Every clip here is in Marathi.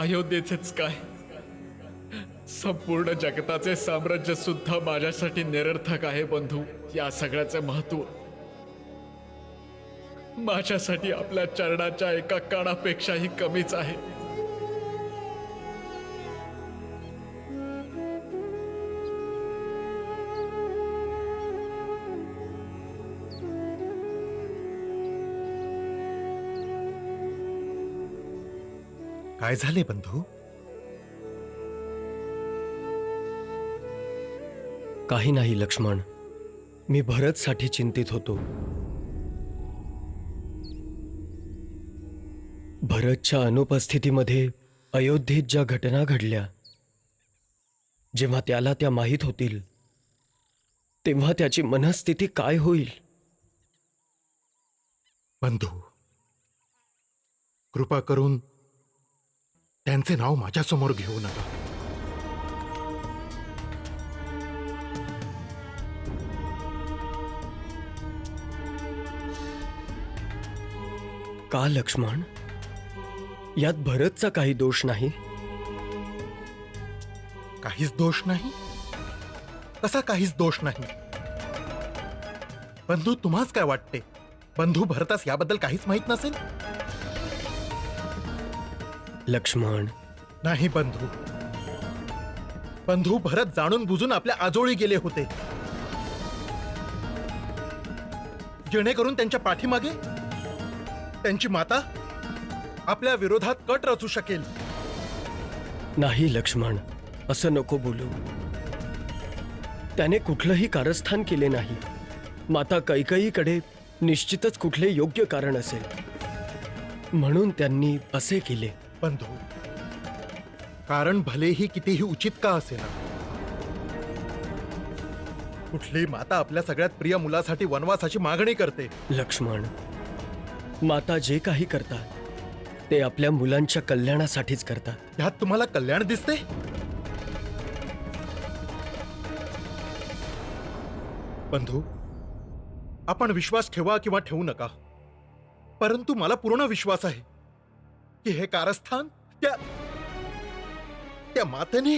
अयोध्येचेच काय, संपूर्ण जगताचे साम्राज्य सुद्धा माझ्यासाठी निरर्थक आहे बंधू. या सगळ्याचे महत्व माझ्यासाठी आपल्या चरणाच्या एका कणापेक्षाही कमीच आहे. काय झाले बंधू? काही नाही लक्ष्मण, मी भरतसाठी चिंतित होतो. भरतच्या अनुपस्थितीमध्ये अयोध्येत ज्या घटना घडल्या, जेव्हा त्याला त्या माहीत होतील तेव्हा त्याची मनस्थिती काय होईल? बंधू, कृपा करून त्यांचे नाव माझ्यासमोर घेऊ नका. का लक्ष्मण? यात भरतचा काही दोष नाही. काहीच दोष नाही? कसा काहीच दोष नाही? बंधू, तुम्हास काय वाटते, बंधू भरतास याबद्दल काहीच माहित नसेल? लक्ष्मण, नाही बंधू. बंधू, भरत जाणून बुजून आपल्या आजोळी गेले होते, जेणेकरून त्यांच्या पाठीमागे त्यांची माता आपल्या विरोधात कट रचू शकेल. नाही लक्ष्मण, असं नको बोलू. त्याने कुठलंही कारस्थान केले नाही. माता कैकेयीकडे निश्चितच कुठले योग्य कारण असेल, म्हणून त्यांनी असे केले. बंधू, कारण भलेही कितीही उचित का असेना, कुठली माता आपल्या सगळ्यात प्रिय मुलासाठी वनवासाची मागणी करते? लक्ष्मण, माता जे काही करतात ते आपल्या मुलांच्या कल्याणासाठीच करतात. ह्यात तुम्हाला कल्याण दिसते? बंधू, आपण विश्वास ठेवा किंवा ठेवू नका, परंतु मला पूर्ण विश्वास आहे की हे कारस्थान त्या मातेने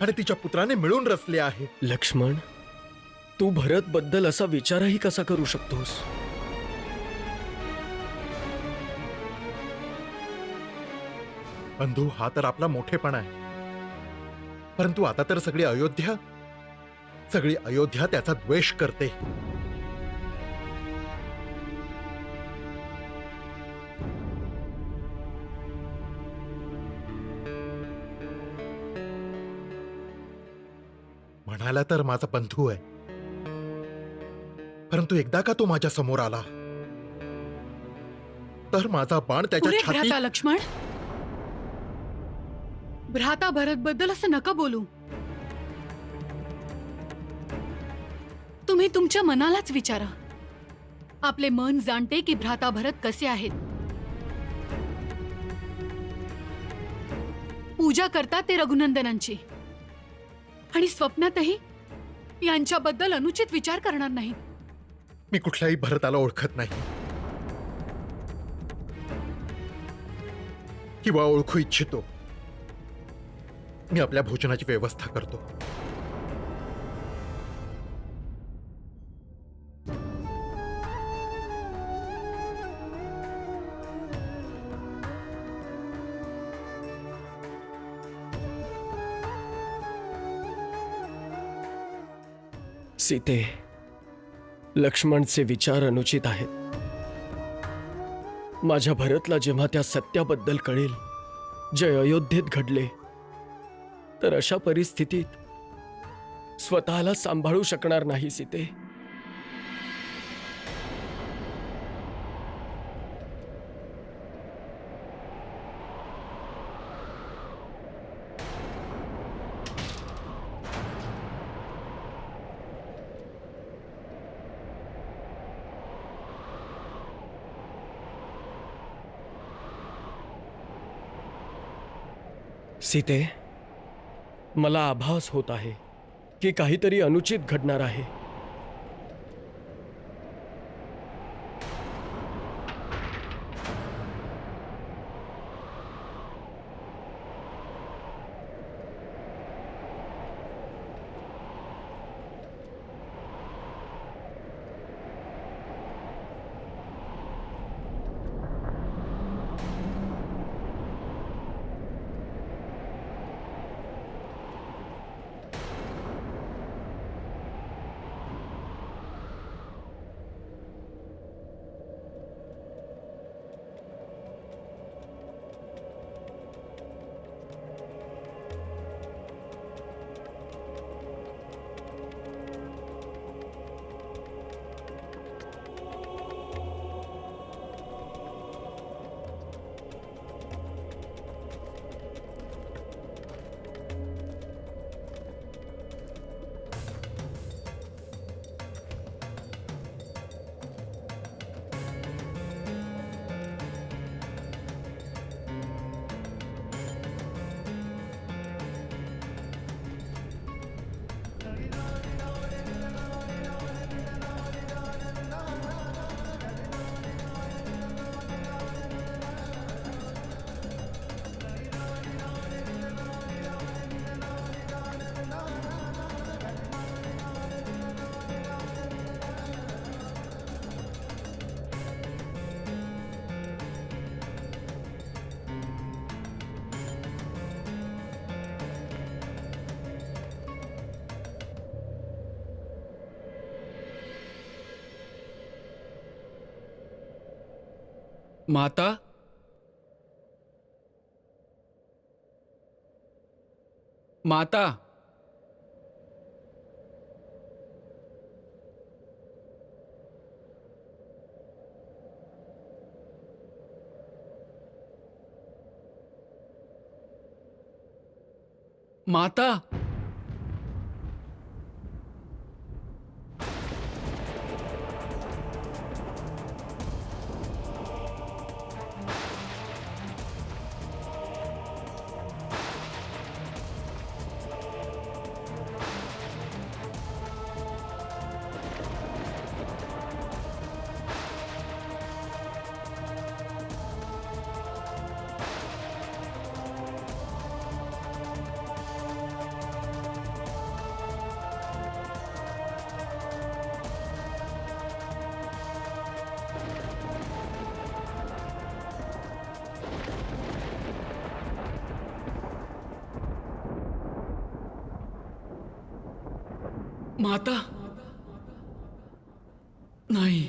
आणि तिच्या पुत्राने मिळून रचले आहे. लक्ष्मण, तू भरत बद्दल असा विचारही कसा करू शकतोस? बंधू, हा तर आपला मोठेपणा आहे, परंतु आता तर सगळी अयोध्या त्याचा द्वेष करते. म्हणाला तर माझा बंधू आहे, परंतु एकदा का तो माझ्या समोर आला तर माझा बाण त्याच्या पुरे छातीत. भ्राता लक्ष्मण, भ्राता भरत बद्दल असं नका बोलू. तुम्ही तुमच्या मनालाच विचारा. आपले मन जाणते की भ्राता भरत कसे आहेत. पूजा करतात ते रघुनंदनांची, आणि स्वप्नातही यांच्याबद्दल अनुचित विचार करणार नाही. मी कुठल्याही भरताला ओळखत नाही किंवा ओळखू इच्छितो. मी आपल्या भोजनाची व्यवस्था करतो. सीते, लक्ष्मणचे विचार अनुचित आहेत. माझ्या भरतला जेव्हा त्या सत्याबद्दल कळेल जे अयोध्येत घडले, तर अशा परिस्थितीत स्वतःला सांभाळू शकणार नाही सीते. सीते, मला आभास होत आहे की काहीतरी अनुचित घडणार आहे. माता, माता, माता, माता, नाही.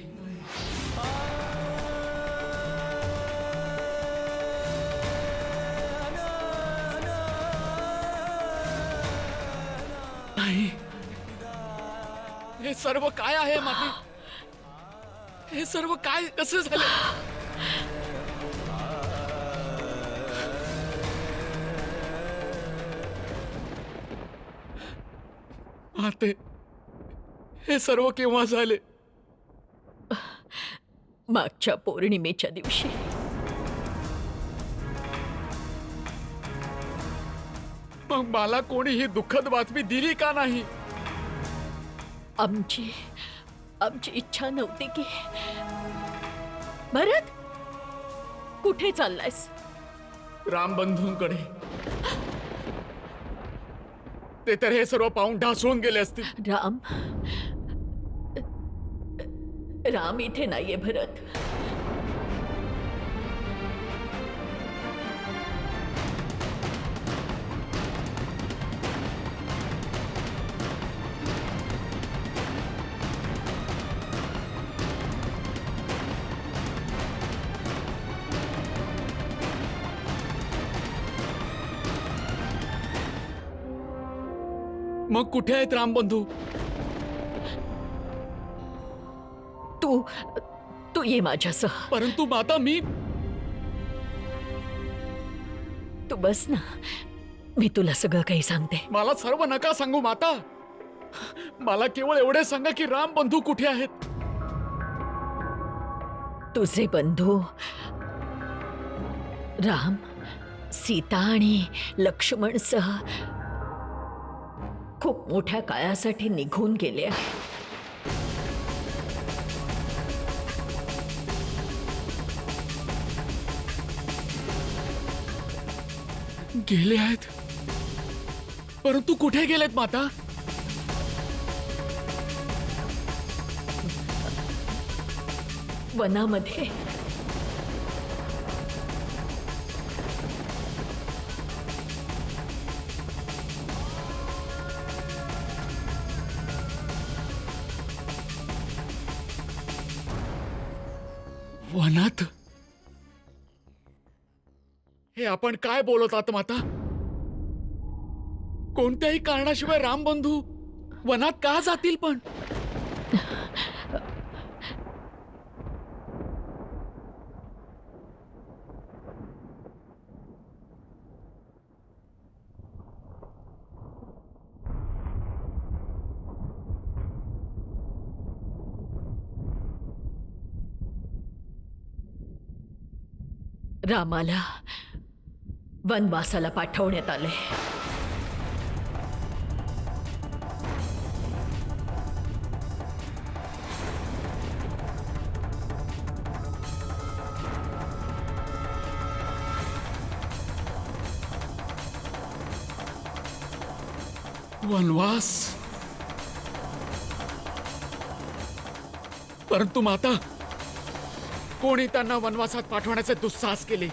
नाही. हे सर्व काय आहे माते? हे सर्व काय कसं झालं? माते, हे सर्व केव्हा झाले? मागच्या पौर्णिमेच्या दिवशी. मग मला कोणी ही दुःखद बातमी दिली का नाही? आमची आमची इच्छा नव्हती की. भरत, कुठे चाललायस? रामबंधूंकडे. ते तर हे सर्व पाहून ढासळून गेले असतील. राम इथे नाहीये भरत. मग कुठे आहेत रामबंधू? तू ये माझ्यासह. परंतु माता, मी तू बस ना, मी तुला सगळं काही सांगते. मला सर्व नका सांगू माता. मला केवळ एवढे सांगा की रामबंधू कुठे आहेत? तुझे बंधू राम, सीता आणि लक्ष्मणसह खूप मोठ्या काळासाठी निघून गेले आहे. गेले आहेत? परंतु कुठे गेलेत माता? वनामध्ये. वनात? हे आपण काय बोलत आहात माता? कोणत्याही कारणाशिवाय रामबंधू वनात का जातील पण? रामाला वनवासाला पाठवण्यात आले. वनवास? परंतु माता, कोणी त्यांना वनवासात पाठवण्याचे दुस्साहस केले?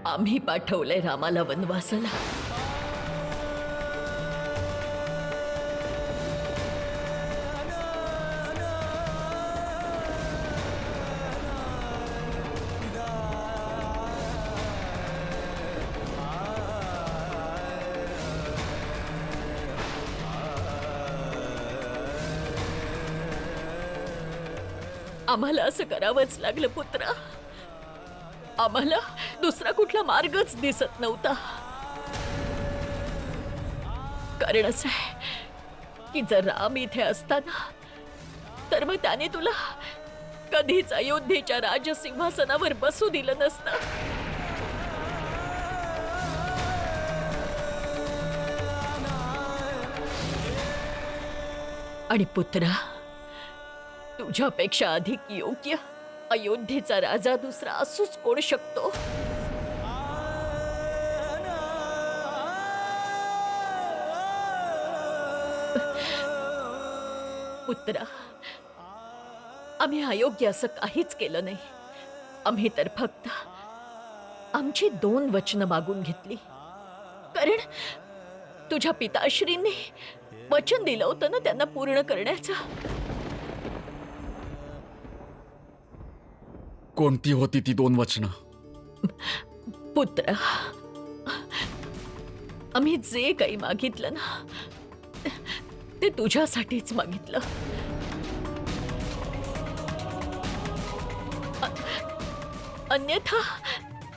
आम्ही पाठवलंय रामाला वनवासाला. आम्हाला असं करावंच लागलं पुत्रा. आम्हाला दुसरा कुठला मार्गच दिसत नव्हता. कारण असं आहे की जर राम इथे असताना तर मग त्याने तुला कधीच अयोध्येच्या राजसिंहासनावर बसू दिलं नसतं. आणि पुत्रा, तुझ्यापेक्षा अधिक योग्य अयोध्येचा राजा दुसरा असूच कोण शकतो? पुत्रा, आम्ही अयोग्य असं काहीच केलं नाही. आम्ही तर फक्त आमची 2 वचनं मागून घेतली. कारण तुझ्या पिताश्रींनी वचन दिलं होतं ना त्यांना पूर्ण करण्याचं. कोणती होती ती 2 वचनं? पुत्र, आम्ही जे काही मागितलं ना ते तुझ्यासाठीच मागितलं.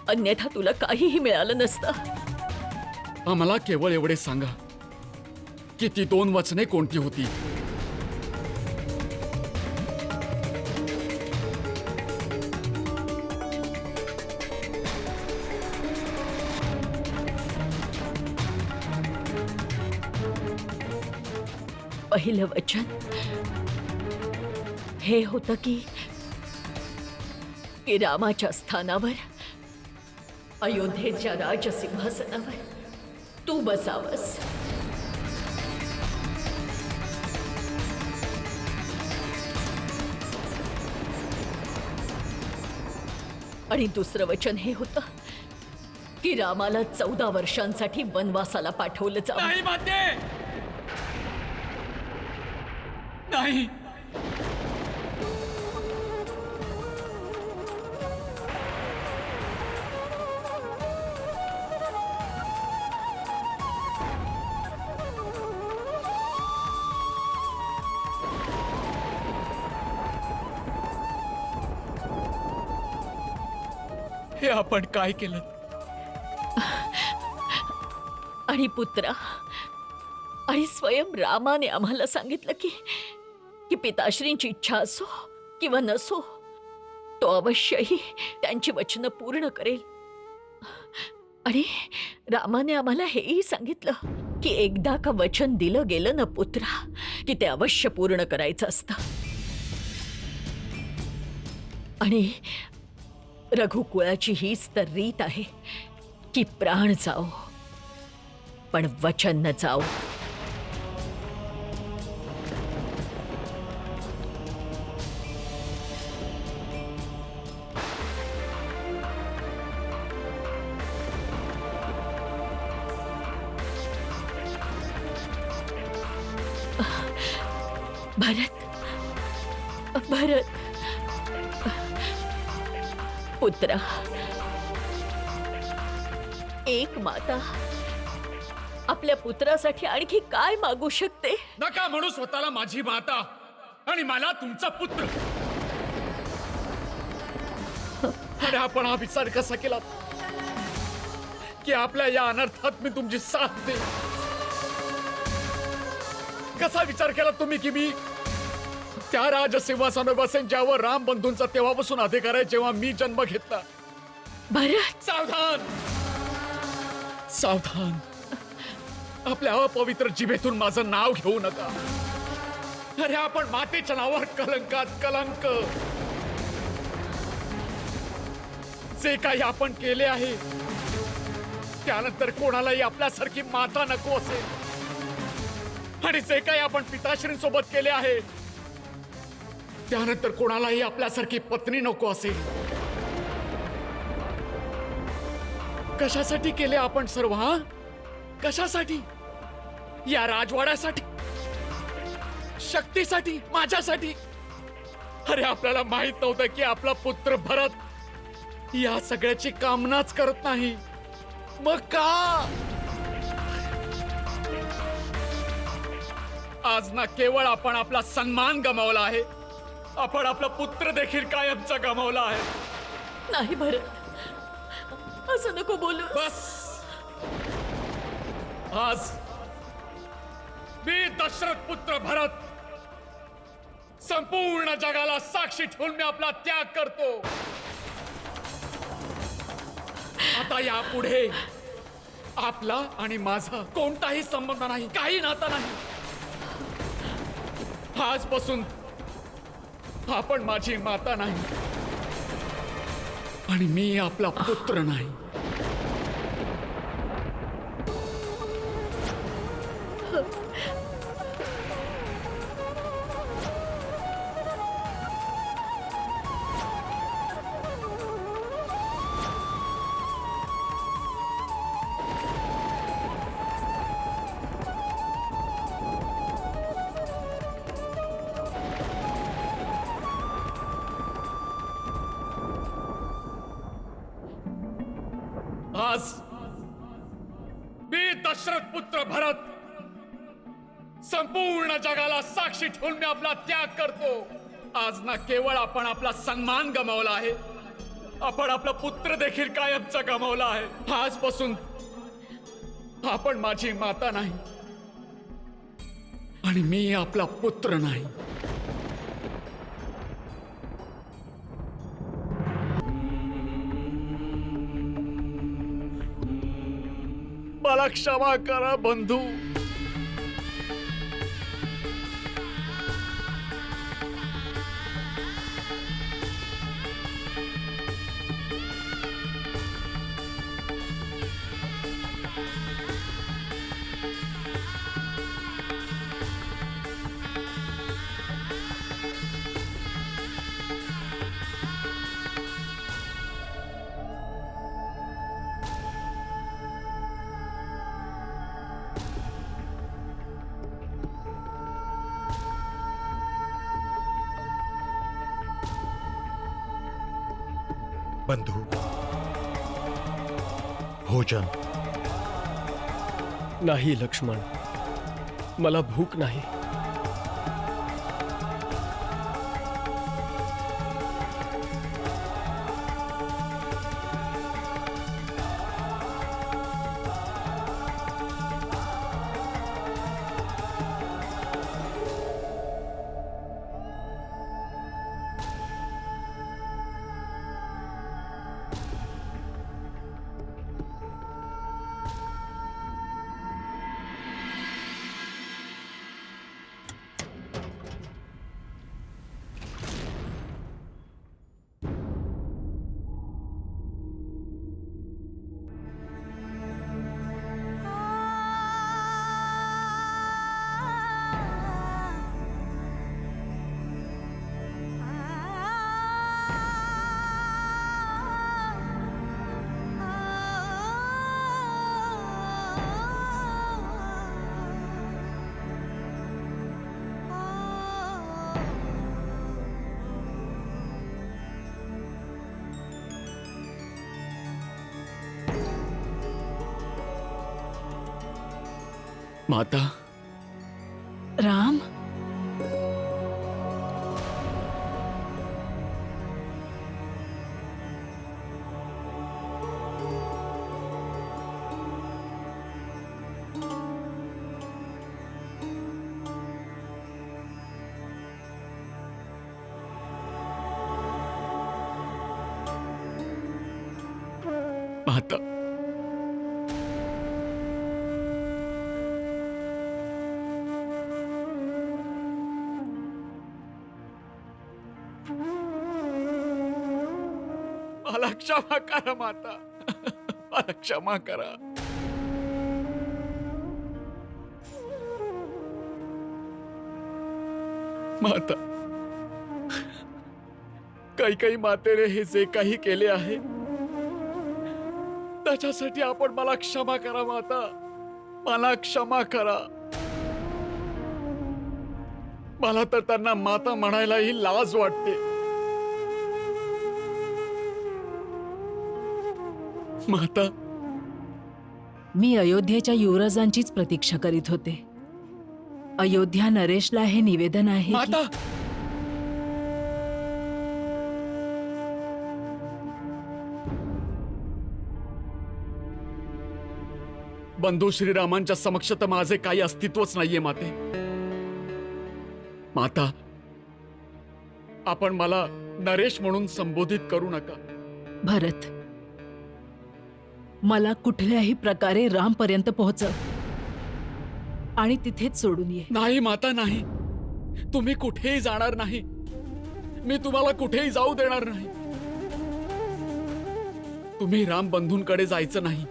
अन्यथा तुला काहीही मिळालं नसतं. आम्हाला केवळ एवढे सांगा की ती 2 वचने कोणती होती. पहिलं वचन हे होतं की रामाच्या स्थानावर अयोध्येच्या राजसिंहासनावर तू बसावस. आणि दुसरं वचन हे होतं की रामाला 14 वर्षांसाठी वनवासाला पाठवलं जावं. नाही मान्य नाही. हे आपण काय केलं? आणि पुत्रा, आणि स्वयं रामाने आम्हाला सांगितलं की पिताश्रींची इच्छा असो किंवा नसो तो अवश्यही त्यांची वचनं पूर्ण करेल. आणि रामाने आम्हाला हेही सांगितलं की एकदा का वचन दिलं गेलं ना पुत्रा की ते अवश्य पूर्ण करायचं असतं. आणि रघुकुळाची हीच तर रीत आहे की प्राण जाओ पण वचन न जाओ. भरत पुत्रा, एक माता आपल्या पुत्रासाठी आणखी काय मागू शकते? नका म्हणू स्वतःला माझी माता आणि मला तुमचा पुत्र. आणि आपण हा विचार कसा केला की आपल्या या अनर्थात मी तुमची साथ दे? कसा विचार केला तुम्ही की मी त्या राजसिंहासनावर बसेन ज्यावर राम बंधूंचा तेव्हापासून अधिकार आहे जेव्हा मी जन्म घेतला? भरत, सावधान सावधान. आपल्या अपवित्र जिभेतून माझं नाव घेऊ नका. अरे आपण मातेच्या नावावर कलंकात कलंक. जे काही आपण केले आहे त्यानंतर कोणालाही आपल्यासारखी माता नको असेल. आणि जे काही आपण पिताश्रींसोबत केले आहे त्यानंतर कोणालाही आपल्यासारखी पत्नी नको असेल. कशासाठी केले आपण सर्व? हा, कशासाठी? या राजवाड्यासाठी, शक्तीसाठी, माझ्यासाठी? अरे आपल्याला माहित नव्हतं की आपला पुत्र भरत या सगळ्याची कामनाच करत नाही. मग का आज ना केवळ आपण आपला सन्मान गमावला आहे आपण आपला पुत्र देखील कायमचा गमावला आहे. नाही भरत, असं नको बोलू. बस. आज मी दशरथ पुत्र भरत संपूर्ण जगाला साक्षी ठेवून मी आपला त्याग करतो. आता यापुढे आपला आणि माझा कोणताही संबंध नाही, काही नाता नाही. आजपासून आपण माझी माता नाही आणि मी आपला पुत्र नाही. आज मी दशरथ पुत्र भरत संपूर्ण जगाला साक्षी ठेवून मी आपला त्याग करतो. आज ना केवळ आपण आपला सन्मान गमावला आहे, आपण आपला पुत्र देखील कायमचा गमावला आहे. आजपासून आपण माझी माता नाही आणि मी आपला पुत्र नाही. मला क्षमा करा बंधू. बंधू, भोजन. नाही लक्ष्मण, मला भूक नाही. माता, राम, माता, मला क्षमा करा माता, मला क्षमा करा. माता, काही मातेने हे जे काही केले आहे त्याच्यासाठी आपण मला क्षमा करा माता, मला क्षमा करा. मला तर त्यांना माता म्हणायलाही लाज वाटते. माता, मी अयोध्येच्या युवराजांचीच प्रतीक्षा करीत होते. अयोध्या नरेशला हे निवेदन आहे की- माता, बंधू श्रीरामांच्या समक्ष तर माझे काही अस्तित्वच नाहीये माते. माता, आपण मला नरेश म्हणून संबोधित करू नका. भरत, मला कुठल्याही प्रकारे रामपर्यंत पोहोचव आणि तिथेच सोडून ये. नाही माता, नाही. तुम्ही कुठेही जाणार नाही. मी तुम्हाला कुठेही जाऊ देणार नाही. तुम्ही राम बंधूंकडे जायचं नाही.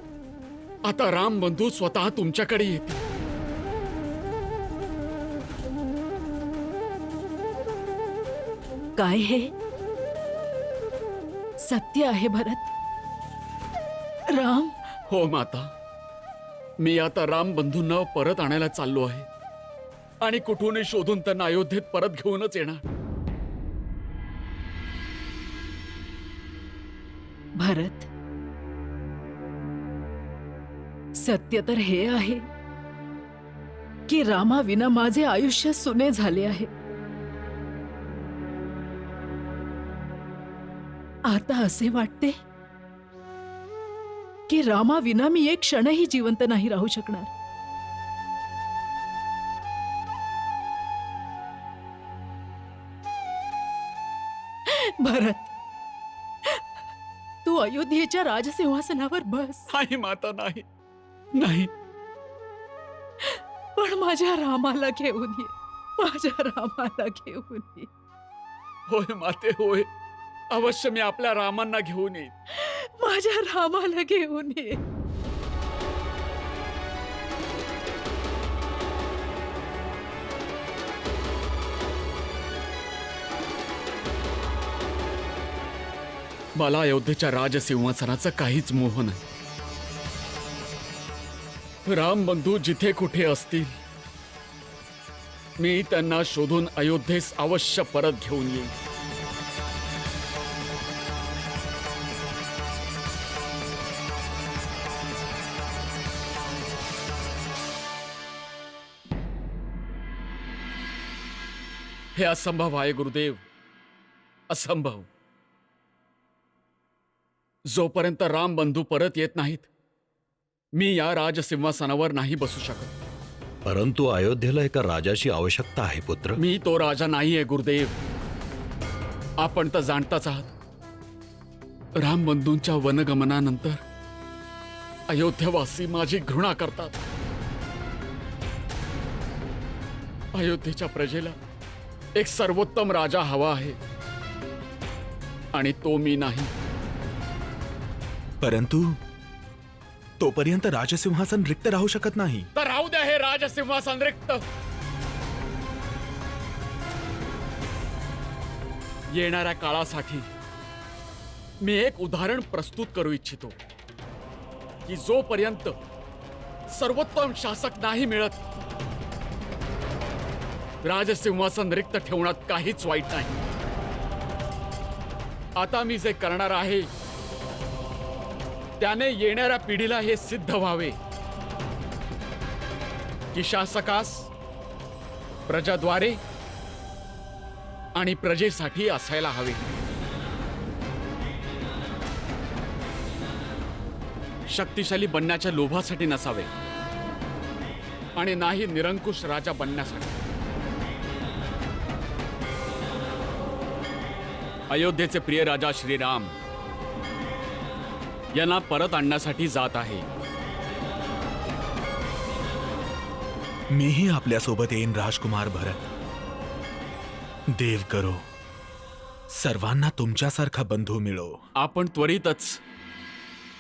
आता राम बंधू स्वतः तुमच्याकडे येतील. काय हे सत्य आहे भरत? राम हो माता, मी आता राम बंधूंना परत आणायला चाललो आहे आणि कुठूनही शोधून त्यांना अयोध्येत परत घेऊनच येणार. भरत, सत्य तर हे आहे की रामाविना माझे आयुष्य सुने झाले आहे. आता असे वाटते की रामाविना मी एक क्षणही जिवंत नाही राहू शकणार. भरत, तू अयोध्येच्या राजसिंहासनावर बस, नाही माता, नाही. नाही. पण माझ्या रामाला घेऊन ये. माझ्या रामाला घेऊन ये. होय माते, होय. अवश्य मी आपल्या रामांना घेऊन येईन. माझ्या रामाला घेऊन ये. मला अयोध्येच्या राजसिंहासनाचा काहीच मोह नाही. राम बंधू जिथे कुठे असतील, मी त्यांना शोधून अयोध्येस अवश्य परत घेऊन येईन. हे असंभव आहे गुरुदेव, असंभव. जोपर्यंत राम बंधू परत येत नाहीत, मी या राजसिंहासनावर नाही बसू शकत. परंतु अयोध्येला एका राजाची आवश्यकता आहे पुत्र. मी तो राजा नाहीये गुरुदेव. आपण तर जाणताच आहात, राम बंधूंच्या वनगमनानंतर अयोध्यवासी माझी घृणा करतात. अयोध्येच्या प्रजेला एक सर्वोत्तम राजा हवा आहे आणि तो मी नाही. परंतु तोपर्यंत राजसिंहासन रिक्त राहू शकत नाही. तर राहू द्या हे राजसिंहासन रिक्त. येणाऱ्या काळासाठी मी एक उदाहरण प्रस्तुत करू इच्छितो की जोपर्यंत सर्वोत्तम शासक नाही मिळत, राजसिंहासन रिक्त ठेवण्यात काहीच वाईट नाही. आता मी जे करणार आहे त्याने येणाऱ्या पिढीला हे सिद्ध व्हावे की शासकास प्रजाद्वारे आणि प्रजेसाठी असायला हवे. शक्तिशाली बनण्याच्या लोभासाठी नसावे आणि नाही निरंकुश राजा बनण्यासाठी. अयोध्येचे प्रिय राजा श्रीराम यांना परत आणण्यासाठी जात आहे. मीही आपल्यासोबत येईन राजकुमार भरत. देव करो सर्वांना तुमच्यासारखा बंधू मिळो. आपण त्वरितच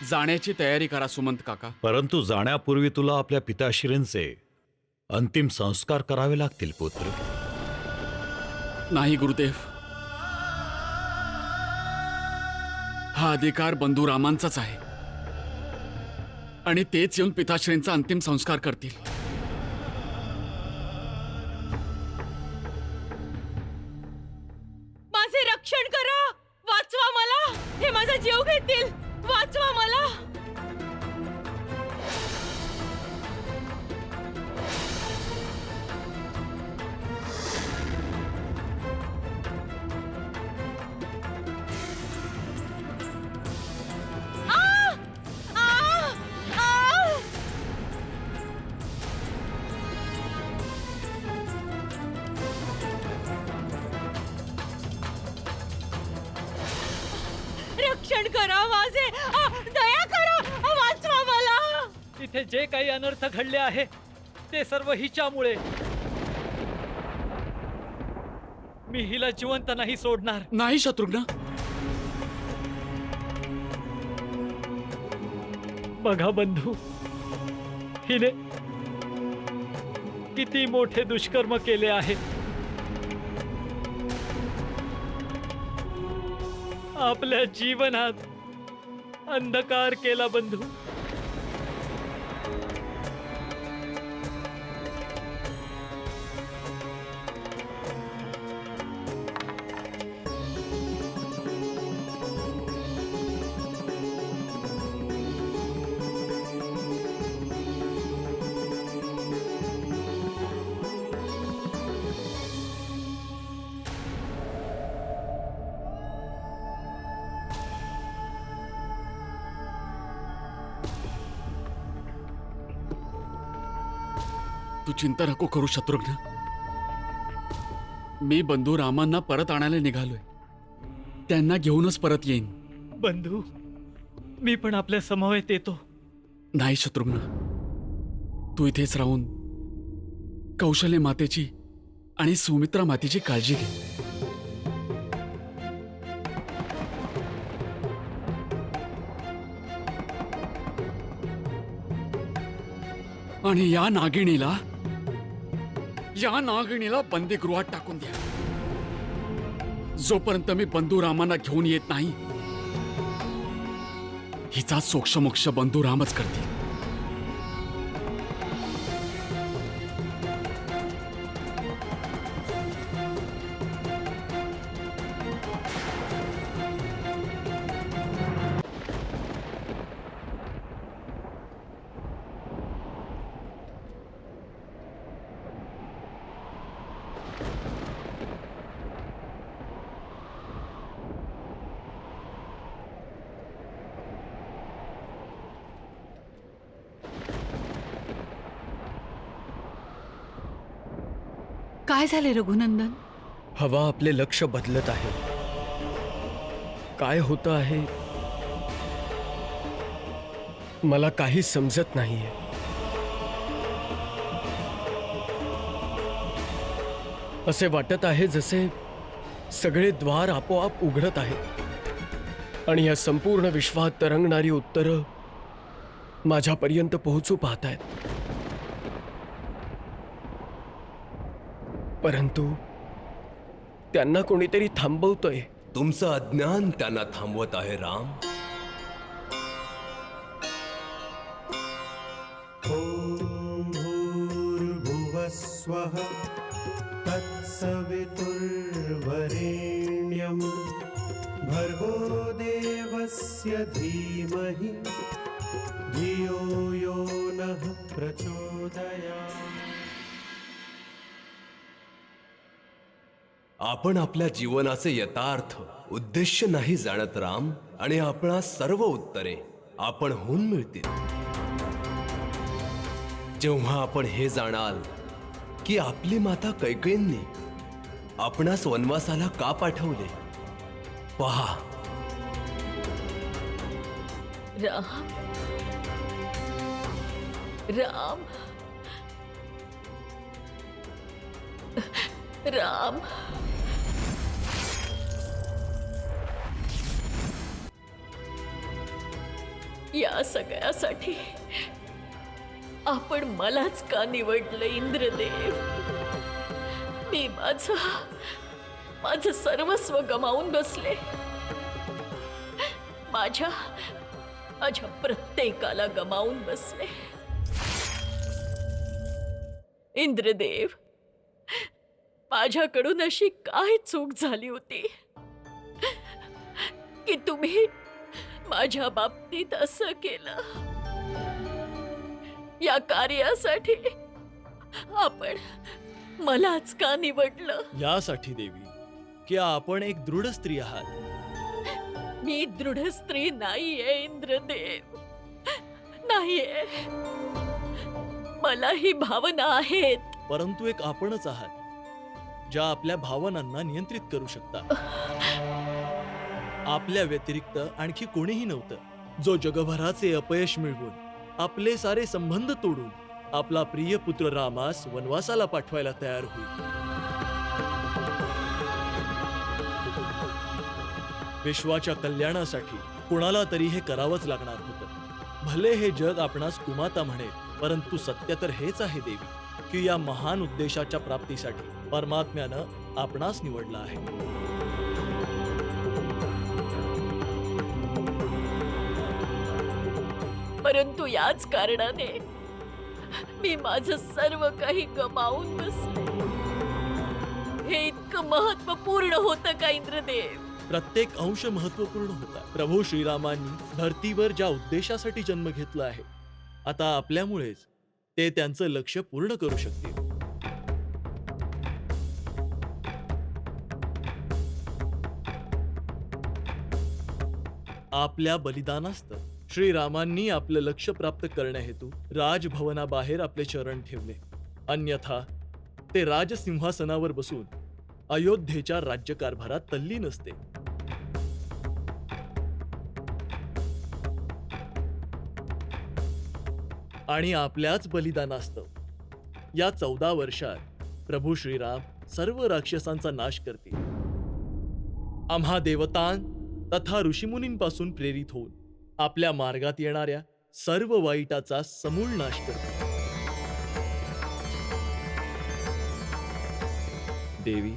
जाण्याची तयारी करा सुमंत काका. परंतु जाण्यापूर्वी तुला आपल्या पिताश्रींचे अंतिम संस्कार करावे लागतील पुत्र. नाही गुरुदेव, हा अधिकार बंधू रामांचाच आहे आणि तेच येऊन पिताश्रींचा अंतिम संस्कार करतील. माझे रक्षण करा, वाचवा मला. हे माझा जीव घेतील, वाचवा मला. रक्षण करा माझे. दया करा, वाचवा मला. तिथे जे काही अनर्थ घडले आहे ते सर्व हिच्यामुळे. मी हिला जिवंत नाही सोडणार. नाही शत्रुघ्न, बघा बंधू, हिने किती मोठे दुष्कर्म केले आहे. आपल्या जीवनात अंधकार केला बंधू. तू चिंता नको करू शत्रुघ्न. मी बंधू रामांना परत आणायला निघालोय. त्यांना घेऊनच परत येईन. बंधू, मी पण आपल्या समवेत येतो. नाही शत्रुघ्न, तू इथेच राहून कौशल्य मातेची आणि सुमित्रा मातेची काळजी घे. आणि या नागिणीला बंदीगृहात टाकून द्या. जोपर्यंत मी बंधू रामांना घेऊन येत नाही, हिचा सोक्षमोक्ष बंधू रामच करतील. काय झाले रघुनंदन? हवा आपले लक्ष बदलत आहे. काय होतं आहे मला काही समजत नाहीये. असे वाटत आहे जसे सगळे द्वार आपोआप उघडत आहेत आणि या संपूर्ण विश्वात तरंगणारी उत्तरं माझ्यापर्यंत पोहोचू पाहतायत. परंतु त्यांना कोणीतरी थांबवतोय. तुमचं अज्ञान त्यांना थांबवत आहे राम. भूर्भुवस्वः तत्सवितुर्वरेण्यं भर्गो देवस्य धीमहि धियो यो नः प्रचोदयात्. आपण आपल्या जीवनाचे यथार्थ उद्देश नाही जाणत राम, आणि आपणास सर्व उत्तरे आपणहून मिळतील. जेव्हा आपण हे जाणाल की आपली माता कैकेयींनी आपणास वनवासाला का पाठवले. पहा, राम राम राम या सगळ्यासाठी आपण मलाच का निवडलं इंद्रदेव? मी माझं सर्वस्व गमावून बसले. माझ्या प्रत्येकाला गमावून बसले. इंद्रदेव, माझ्याकडून अशी काय चूक झाली होती की तुम्ही माझ्या बाबतीत असं केलं? या कार्यासाठी आपण मलाच का निवडलं? यासाठी देवी की आपण एक दृढ स्त्री आहात. मी दृढ स्त्री नाहीये इंद्रदेव, नाहीये. मला ही भावना आहेत. परंतु एक आपणच आहात ज्या आपल्या भावनांना नियंत्रित करू शकता. आपल्या व्यतिरिक्त आणखी कोणीही नव्हतं जो जगभराचे अपयश मिळवून आपले सारे संबंध तोडून आपला प्रिय पुत्र रामास वनवासाला पाठवायला तयार होईल. विश्वाच्या कल्याणासाठी कुणाला तरी हे करावंच लागणार होतं. भले हे जग आपणास कुमाता म्हणेल, परंतु सत्य तर हेच आहे देवी की या महान उद्देशाच्या प्राप्तीसाठी परमात्म्यानं आपणास निवडलं आहे. परंतु याच कारणाने मी माझं सर्व काही गमावून बसले. हे इतकं महत्वपूर्ण होतं का इंद्रदेव? प्रत्येक अंश महत्वपूर्ण होता. प्रभू श्रीरामांनी धर्तीवर ज्या उद्देशासाठी जन्म घेतला आहे, आता आपल्यामुळेच ते त्यांचं लक्ष्य पूर्ण करू शकतील. आपल्या बलिदानास्तव श्रीरामांनी आपलं लक्ष्य प्राप्त करण्याहेतू राजभवनाबाहेर आपले चरण ठेवले. अन्यथा ते राजसिंहासनावर बसून अयोध्येच्या राज्यकारभारात तल्लीन असते. आणि आपल्याच बलिदानास्तव या 14 वर्षात प्रभू श्रीराम सर्व राक्षसांचा नाश करतील. आम्हा देवतां तथा ऋषीमुनींपासून प्रेरित होऊन आपल्या मार्गात येणाऱ्या सर्व वाईटाचा समूळ नाश करतील. देवी,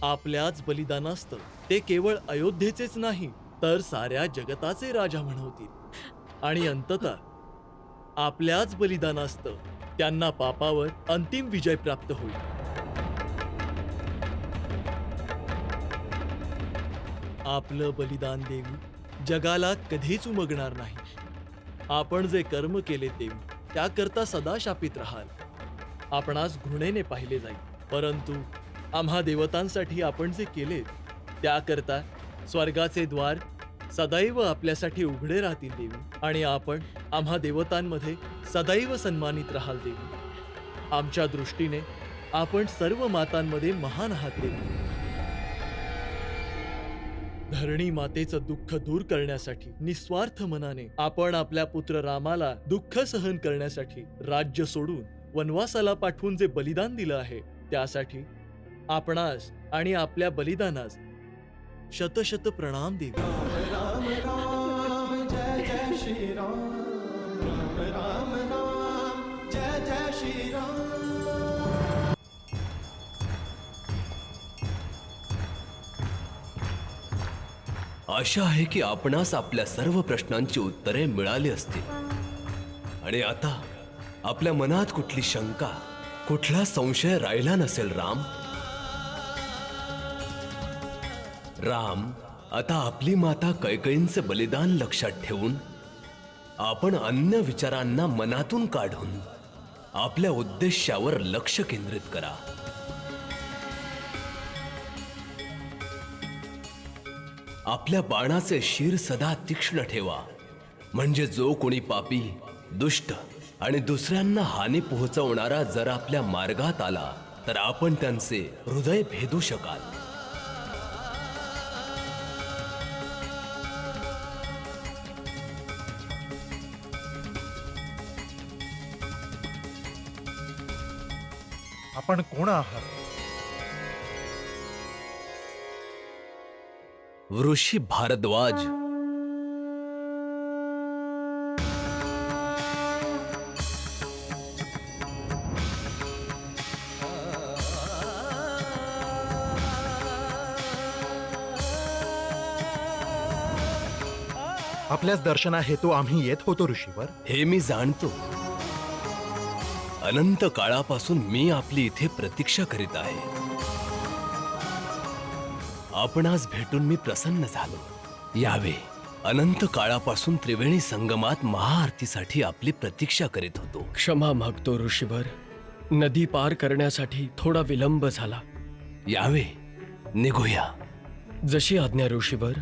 आपल्याच बलिदानास्तव ते केवळ अयोध्येचेच नाही तर साऱ्या जगताचे राजा म्हणवतील. आणि अंततः आपल्याच बलिदानास्तव त्यांना पापावर अंतिम विजय प्राप्त होईल. आपलं बलिदान देवी जगाला कधीच उमगणार नाही. आपण जे कर्म केले देवी त्याकरता सदा शापित राहाल. आपणास घृणेने पाहिले जाईल, परंतु आम्हा देवतांसाठी आपण जे केले त्याकरता स्वर्गाचे द्वार सदैव आपल्यासाठी उघडे राहतील देवी. आणि आपण आम्हा देवतांमध्ये सदैव सन्मानित राहाल देवी. आमच्या दृष्टीने आपण सर्व मातांमध्ये महान आहात देवी. धरणी मातेचं दुःख दूर करण्यासाठी निस्वार्थ मनाने आपण आपल्या पुत्र रामाला दुःख सहन करण्यासाठी राज्य सोडून वनवासाला पाठवून जे बलिदान दिलं आहे, त्यासाठी आपणास आणि आपल्या बलिदानास शतशत प्रणाम देवी. राम राम जय जय श्री राम. राम राम जय जय श्री राम. आशा आहे की आपणास आपल्या सर्व प्रश्नांची उत्तरे मिळाली असतील. आणि आता आपल्या मनात कुठली शंका, कुठला संशय राहिला नसेल. राम, आता आपली माता कैकेयींचे बलिदान लक्षात ठेवून आपण अन्य विचारांना मनातून काढून आपल्या उद्देशावर लक्ष केंद्रित करा. आपल्या बाणाचे शीर सदा तीक्ष्ण ठेवा, म्हणजे जो कोणी पापी, दुष्ट आणि दुसऱ्यांना हानी पोहोचवणारा जर आपल्या मार्गात आला तर आपण त्यांचे हृदय भेदू शकाल. आपण कोण आहात? ऋषी भारद्वाज. आपल्याच दर्शना हेतू आम्ही येत होतो ऋषीवर. हे मी जाणतो. अनंत काळापासून मी आपली इथे प्रतीक्षा करीत आहे. आपणास भेटून मी प्रसन्न झालो. यावे. अनंत काळापासून त्रिवेणी संगमात महाआरतीसाठी आपली प्रतीक्षा करीत होतो. क्षमा मागतो ऋषीवर. नदी पार करण्यासाठी थोडा विलंब झाला. यावे. निघूया. जशी आज्ञा ऋषीवर.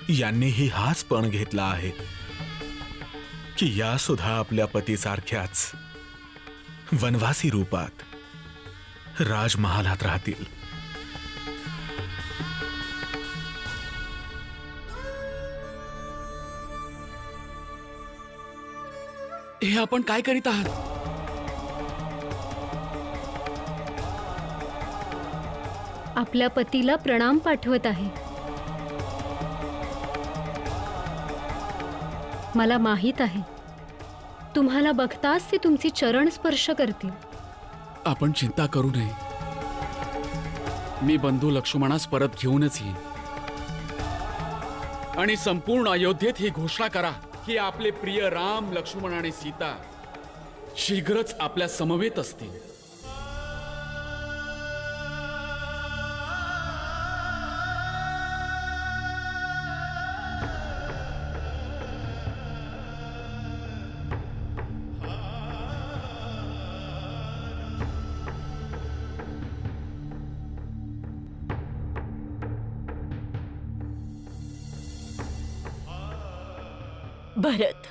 यांनीही हाच पण घेतला आहे की या सुद्धा आपल्या पतीसारख्याच वनवासी रूपात राजमहालात राहतील. हे आपण काय करीत आहात? आपल्या पतीला प्रणाम पाठवत आहे. मला माहीत आहे तुम्हाला बघताच ते तुमचे चरण स्पर्श करतील. आपण चिंता करू नये. मी बंधू लक्ष्मणास परत घेऊनच येईन. आणि संपूर्ण अयोध्येत ही घोषणा करा की आपले प्रिय राम, लक्ष्मण आणि सीता शीघ्रच आपल्या समवेत असतील. भरत,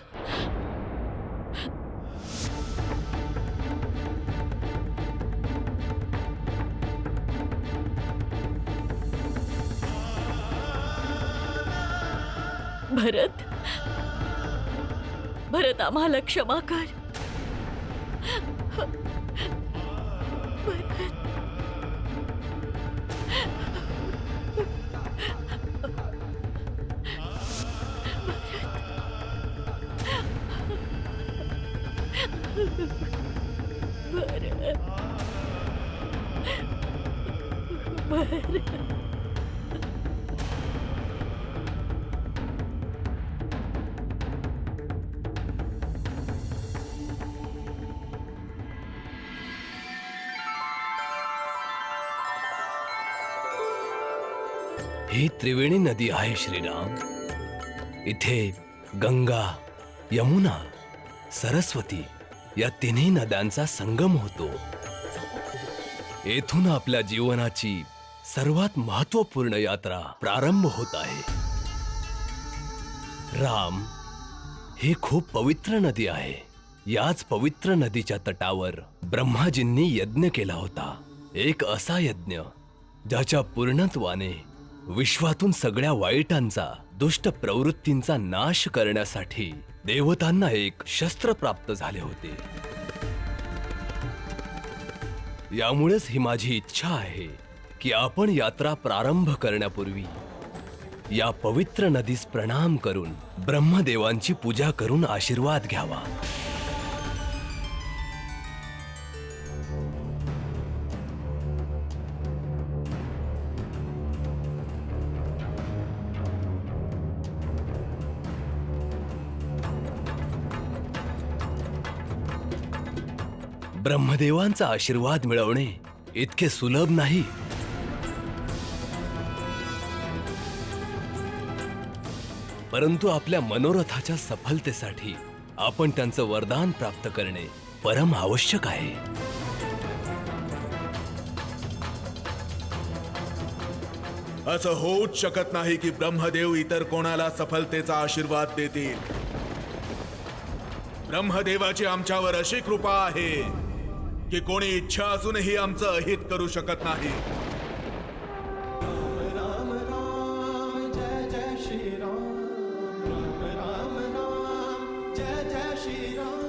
भरत, भरत, आम्हाला क्षमा कर. ही त्रिवेणी नदी आहे श्रीराम. इथे गंगा, यमुना, सरस्वती या तिन्ही नद्यांचा संगम होतो. येथून आपल्या जीवनाची सर्वात महत्वपूर्ण यात्रा प्रारंभ होत आहे. राम, ही खूप पवित्र नदी आहे. याच पवित्र नदीच्या तटावर ब्रह्माजींनी यज्ञ केला होता. एक असा यज्ञ ज्याच्या पूर्णत्वाने विश्वातून सगळ्या वाईटांचा, दुष्ट प्रवृत्तींचा नाश करण्यासाठी देवतांना एक शस्त्र प्राप्त झाले होते. यामुळेच ही माझी इच्छा आहे की आपण यात्रा प्रारंभ करण्यापूर्वी या पवित्र नदीस प्रणाम करून ब्रह्मदेवांची पूजा करून आशीर्वाद घ्यावा. ब्रह्मदेवांचा आशीर्वाद मिळवणे इतके सुलभ नाही. परंतु आपल्या मनोरथाच्या सफलतेसाठी आपण त्यांचं वरदान प्राप्त करणे परम आवश्यक आहे. असं होऊच शकत नाही की ब्रह्मदेव इतर कोणाला सफलतेचा आशीर्वाद देतील. ब्रह्मदेवाची आमच्यावर अशी कृपा आहे की कोणी इच्छा असूनही आमचं अहित करू शकत नाही. राम राम जय जय श्री राम. राम राम राम जय जय श्री राम.